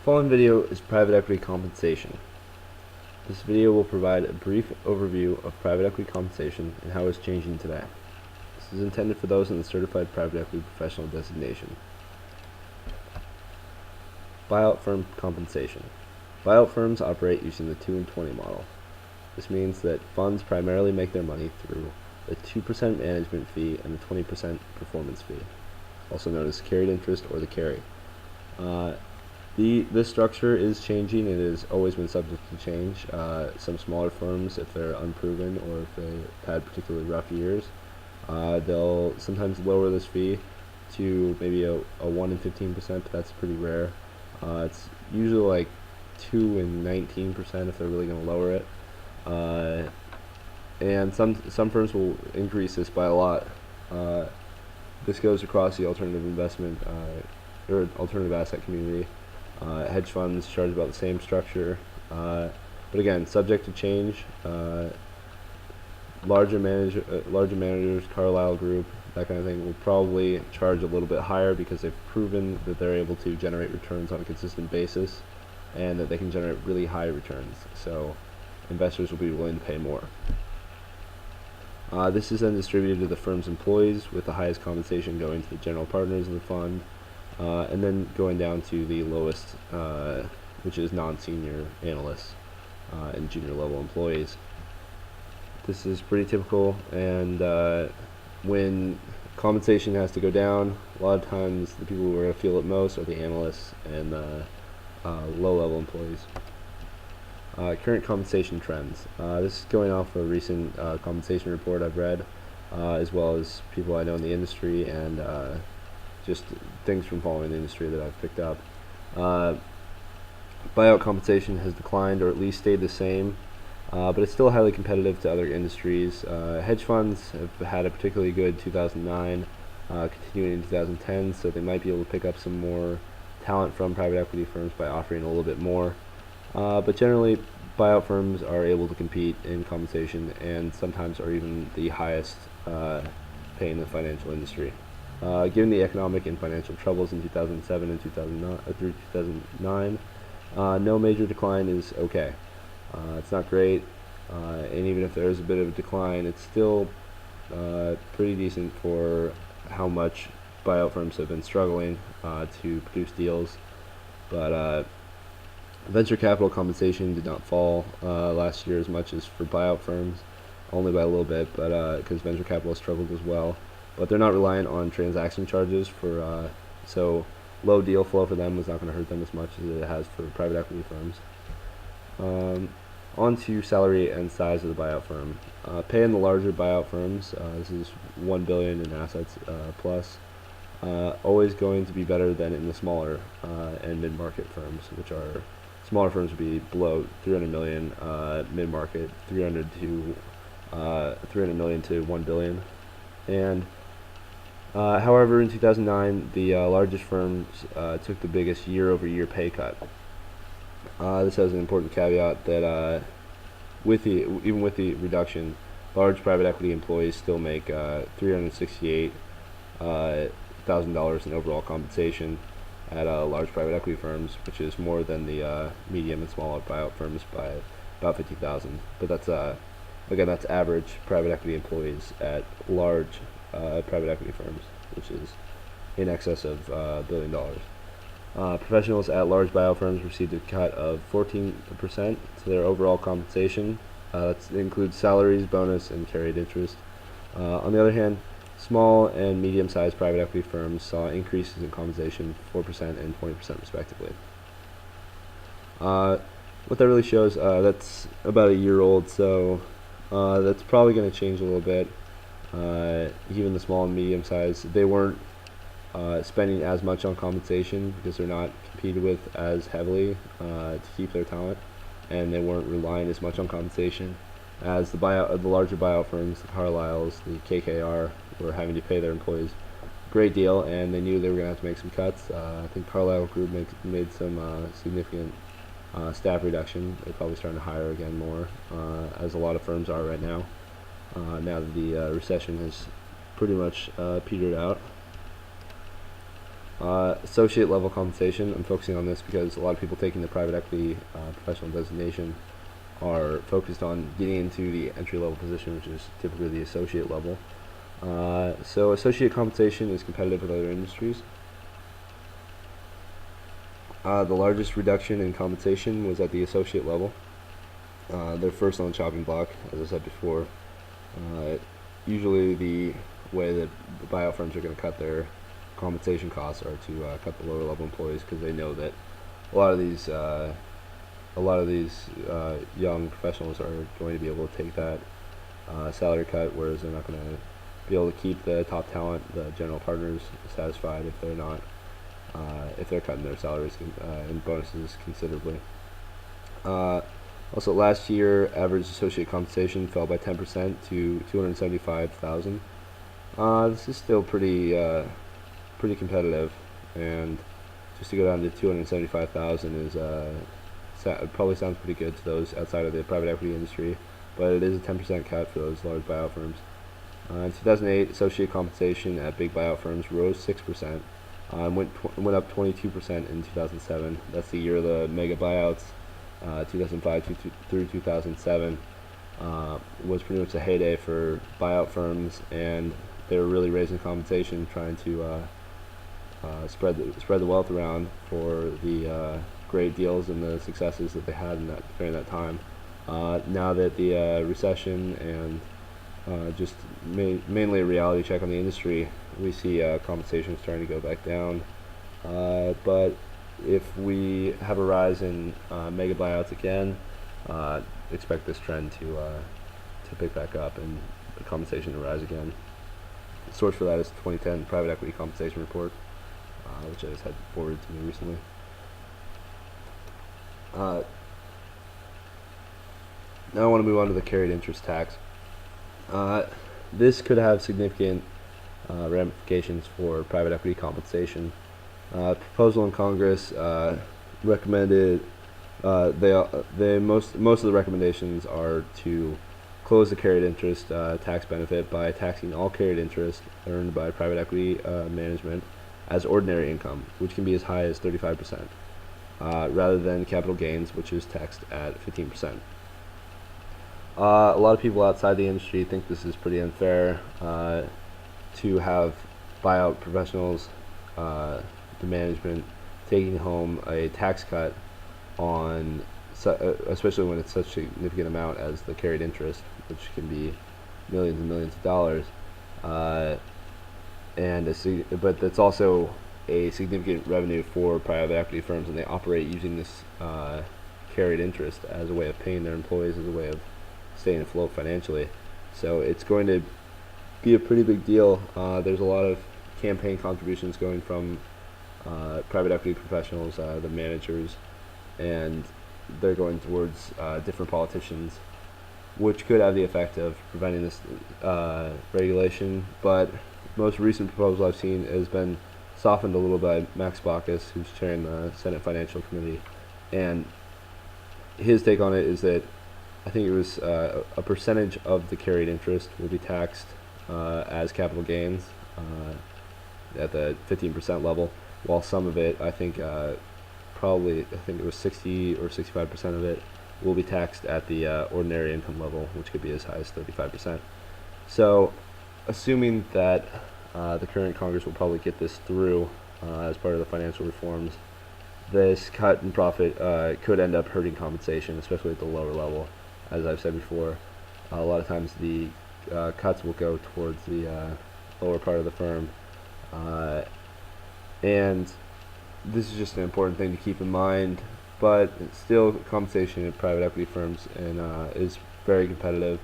following video is private equity compensation. This video will provide a brief overview of private equity compensation and how it's changing today. This is intended for those in the Certified Private Equity Professional designation. Buyout firm compensation. Buyout firms operate using the 2 and 20 model. This means that funds primarily make their money through the 2% management fee and the 20% performance fee, also known as carried interest or the carry. This structure is changing. It has always been subject to change. Some smaller firms, if they're unproven or if they've had particularly rough years, they'll sometimes lower this fee to maybe a 1 in 15%, but that's pretty rare. It's usually like 2 and 19% if they're really going to lower it. And some firms will increase this by a lot. This goes across the alternative investment or alternative asset community. Hedge funds charge about the same structure, but again, subject to change. Larger managers, Carlyle Group, that kind of thing, will probably charge a little bit higher because they've proven that they're able to generate returns on a consistent basis and that they can generate really high returns. So investors will be willing to pay more. This is then distributed to the firm's employees, with the highest compensation going to the general partners of the fund, and then going down to the lowest, which is non-senior analysts and junior level employees. This is pretty typical, and when compensation has to go down, a lot of times the people who are going to feel it most are the analysts and low-level employees. Current compensation trends. This is going off a recent compensation report I've read, as well as people I know in the industry and just things from following the industry that I've picked up. Buyout compensation has declined or at least stayed the same, but it's still highly competitive to other industries. Hedge funds have had a particularly good 2009, continuing in 2010, so they might be able to pick up some more talent from private equity firms by offering a little bit more. But generally, buyout firms are able to compete in compensation and sometimes are even the highest paying in the financial industry. Given the economic and financial troubles in 2007 and 2009 through 2009, no major decline is okay. It's not great, and even if there is a bit of a decline, it's still pretty decent for how much buyout firms have been struggling to produce deals. But venture capital compensation did not fall last year as much as for buyout firms, only by a little bit, but because venture capital struggled as well. But they're not reliant on transaction charges for, so low deal flow for them is not going to hurt them as much as it has for private equity firms. On to salary and size of the buyout firm. Pay in the larger buyout firms, this is $1 billion in assets plus, always going to be better than in the smaller and mid-market firms, which are smaller firms would be below 300 million, mid-market 300 million to 1 billion. And however, in 2009, the largest firms took the biggest year-over-year pay cut. This has an important caveat that even with the reduction, large private equity employees still make $368,000 in overall compensation at large private equity firms, which is more than the medium and smaller buyout firms by about 50,000. But that's again, that's average private equity employees at large private equity firms, which is in excess of $1 billion. Professionals at large buyout firms received a cut of 14% to their overall compensation. That includes salaries, bonus, and carried interest. On the other hand, small and medium-sized private equity firms saw increases in compensation, 4% and 20% respectively. What that really shows, that's about a year old, so that's probably going to change a little bit. Even the small and medium-sized, they weren't spending as much on compensation because they're not competed with as heavily to keep their talent, and they weren't relying as much on compensation as the larger buyout firms, the Carlyles, the KKR, were having to pay their employees a great deal, and they knew they were going to have to make some cuts. I think Carlyle Group made some significant staff reduction. They're probably starting to hire again more, as a lot of firms are right now, now that the recession has pretty much petered out. Associate level compensation, I'm focusing on this because a lot of people taking the private equity professional designation are focused on getting into the entry level position, which is typically the associate level. So associate compensation is competitive with other industries. The largest reduction in compensation was at the associate level. They're first on the chopping block, as I said before. Usually the way that the buyout firms are going to cut their compensation costs are to cut the lower level employees, because they know that a lot of these young professionals are going to be able to take that salary cut, whereas they're not going to be able to keep the top talent, the general partners, satisfied if they're not if they're cutting their salaries and bonuses considerably. Also, last year, average associate compensation fell by 10% to $275,000. This is still pretty competitive, and just to go down to $275,000 is probably sounds pretty good to those outside of the private equity industry, but it is a 10% cut for those large buyout firms. In 2008, associate compensation at big buyout firms rose 6%. Went up 22% in 2007. That's the year of the mega buyouts. 2005 through 2007 was pretty much a heyday for buyout firms, and they were really raising compensation, trying to spread the wealth around for the great deals and the successes that they had during that time. Now that the recession and just mainly a reality check on the industry, we see compensation starting to go back down. But if we have a rise in mega buyouts again, expect this trend to pick back up and the compensation to rise again. The source for that is the 2010 Private Equity Compensation Report, which I just had forwarded to me recently. Now I want to move on to the carried interest tax. This could have significant ramifications for private equity compensation. Proposal in Congress recommended most of the recommendations are to close the carried interest tax benefit by taxing all carried interest earned by private equity management as ordinary income, which can be as high as 35%, rather than capital gains, which is taxed at 15%. A lot of people outside the industry think this is pretty unfair to have buyout professionals, the management, taking home a tax cut on, especially when it's such a significant amount as the carried interest, which can be millions and millions of dollars, but that's also a significant revenue for private equity firms, and they operate using this carried interest as a way of paying their employees, as a way of staying afloat financially. So it's going to be a pretty big deal. There's a lot of campaign contributions going from private equity professionals, the managers, and they're going towards different politicians, which could have the effect of preventing this regulation. But most recent proposal I've seen has been softened a little by Max Baucus, who's chairing the Senate Financial Committee, and his take on it is that I think it was a percentage of the carried interest will be taxed as capital gains at the 15% level, while some of it, I think it was 60 or 65% of it will be taxed at the ordinary income level, which could be as high as 35%. So, assuming that the current Congress will probably get this through as part of the financial reforms, this cut in profit could end up hurting compensation, especially at the lower level. As I've said before, a lot of times the cuts will go towards the lower part of the firm, and this is just an important thing to keep in mind. But still, compensation in private equity firms is very competitive,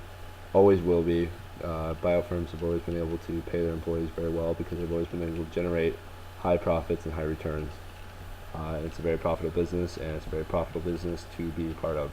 always will be. Buyout firms have always been able to pay their employees very well because they've always been able to generate high profits and high returns. It's a very profitable business, and it's a very profitable business to be a part of.